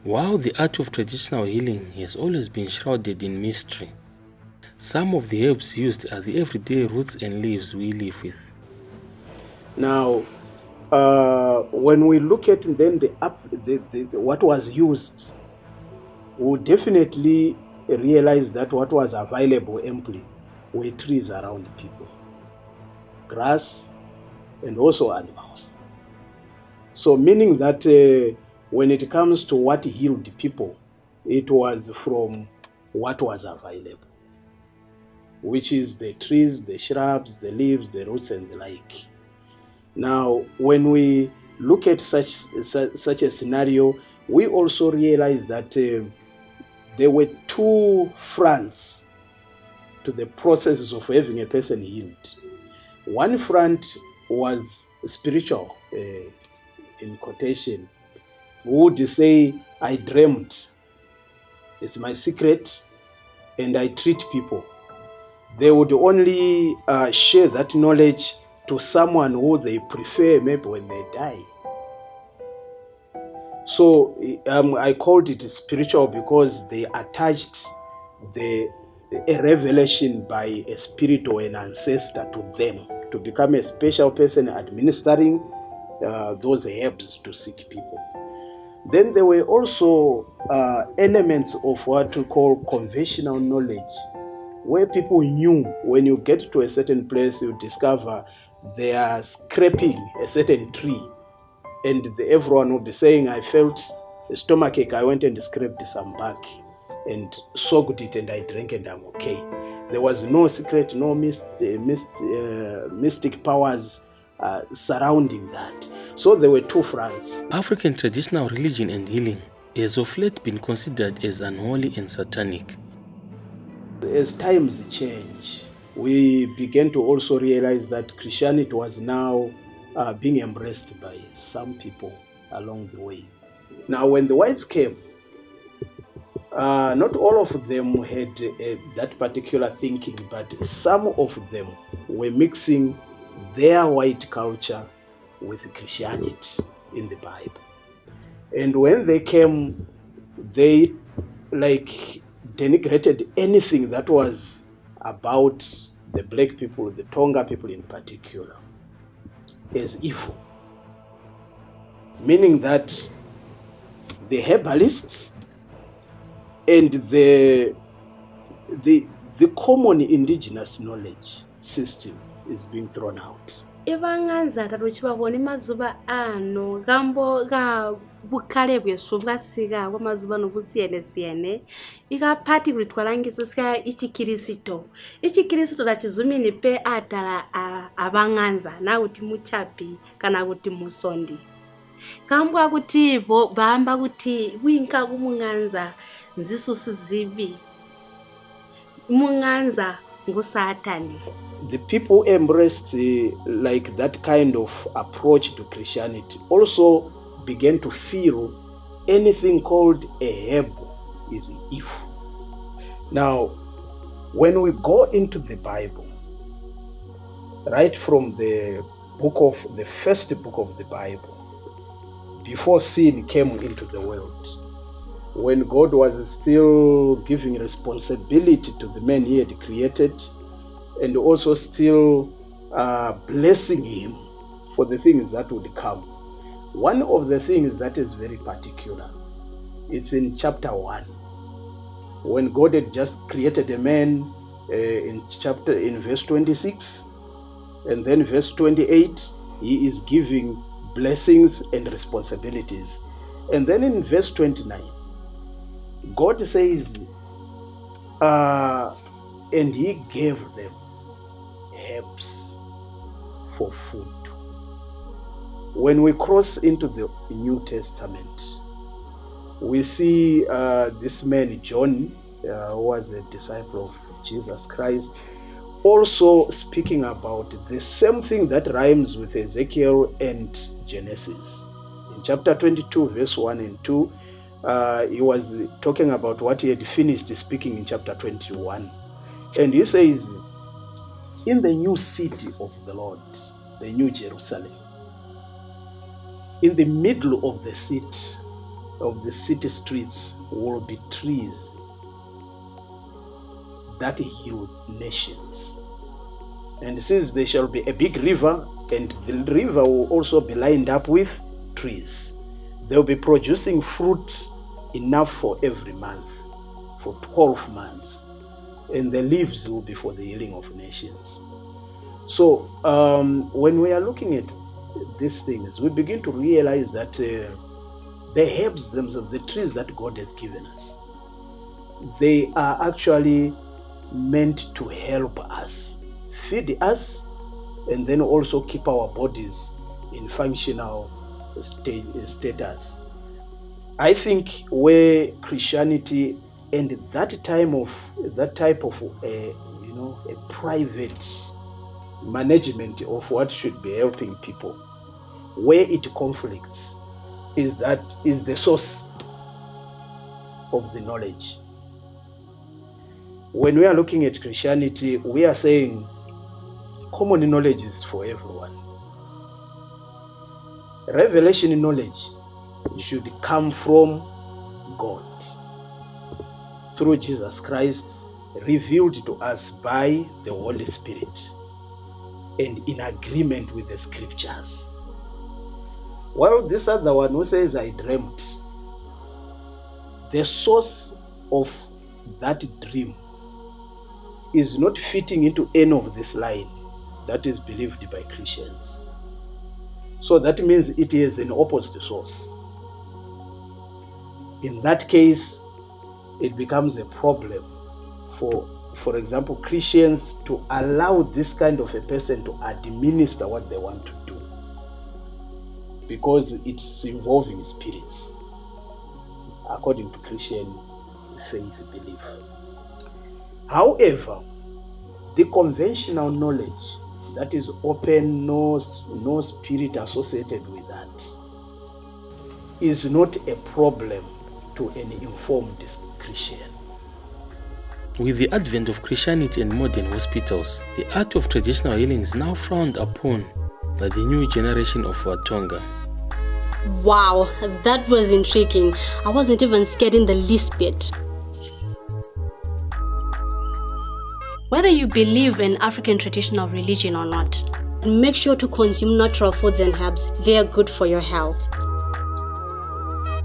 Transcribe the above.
While the art of traditional healing has always been shrouded in mystery, some of the herbs used are the everyday roots and leaves we live with. Now, when we look at then what was used, we definitely realize that what was available amply were trees around people, grass, and also animals. So meaning that when it comes to what healed people, it was from what was available, which is the trees, the shrubs, the leaves, the roots, and the like. Now, when we look at such a scenario, we also realize that there were two fronts to the process of having a person healed. One front was spiritual, in quotation, who would say, I dreamt, it's my secret, and I treat people. They would only share that knowledge to someone who they prefer, maybe when they die. So I called it spiritual because they attached a revelation by a spirit or an ancestor to them to become a special person administering those herbs to sick people. Then there were also elements of what we call conventional knowledge, where people knew when you get to a certain place, you discover they are scraping a certain tree, and everyone will be saying, I felt a stomachache, I went and scraped some bark and soaked it and I drank and I'm okay. There was no secret, no mystic powers surrounding that. So there were two fronts. African traditional religion and healing has of late been considered as unholy and satanic. As times change, we began to also realize that Christianity was now being embraced by some people along the way. Now, when the whites came, not all of them had that particular thinking, but some of them were mixing their white culture with Christianity in the Bible. And when they came, they denigrated anything that was about the black people, the Tonga people in particular, as evil. Meaning that the herbalists and the common indigenous knowledge system is being thrown out. Ivanganza karuchivavone mazuva ano gambo ga bukale bwesu bwasiga kwa mazuva no busiyene ikapati kulitwalangisa sika ichikirisito lachizumini pe atala avanganza na kuti muchapi kana kuti musondi kambwa kuti bamba kuti winka kumunganza nzisu sizibi munganza ngusatani. The people embraced that kind of approach to Christianity also began to feel anything called a herb is evil. Now, when we go into the Bible, right from the first book of the Bible, before sin came into the world, when God was still giving responsibility to the man he had created, and also still blessing him for the things that would come. One of the things that is very particular, it's in chapter 1. When God had just created a man in verse 26, and then verse 28, he is giving blessings and responsibilities. And then in verse 29, God says, and he gave them herbs for food. When we cross into the New Testament, we see this man John, who was a disciple of Jesus Christ, also speaking about the same thing that rhymes with Ezekiel and Genesis. In chapter 22, verse 1 and 2, he was talking about what he had finished speaking in chapter 21. And he says, in the new city of the Lord, the new Jerusalem, in the middle of the city, of the city streets will be trees that heal nations. And since there shall be a big river, and the river will also be lined up with trees, they'll be producing fruit enough for every month, for 12 months. And the leaves will be for the healing of nations. So when we are looking at these things, we begin to realize that the herbs themselves, the trees that God has given us, they are actually meant to help us, feed us, and then also keep our bodies in functional status. I think where Christianity and that type of a private management of what should be helping people, where it conflicts is the source of the knowledge. When we are looking at Christianity, we are saying common knowledge is for everyone. Revelation knowledge should come from God through Jesus Christ, revealed to us by the Holy Spirit and in agreement with the scriptures. While this other one who says, I dreamt, the source of that dream is not fitting into any of this line that is believed by Christians. So that means it is an opposite source. In that case, it becomes a problem for example, Christians to allow this kind of a person to administer what they want to do, because it's involving spirits, according to Christian faith belief. However, the conventional knowledge that is open, no spirit associated with that, is not a problem to an informed Christian. With the advent of Christianity and modern hospitals, the art of traditional healing is now frowned upon by the new generation of Watonga. Wow, that was intriguing. I wasn't even scared in the least bit. Whether you believe in African traditional religion or not, make sure to consume natural foods and herbs. They are good for your health.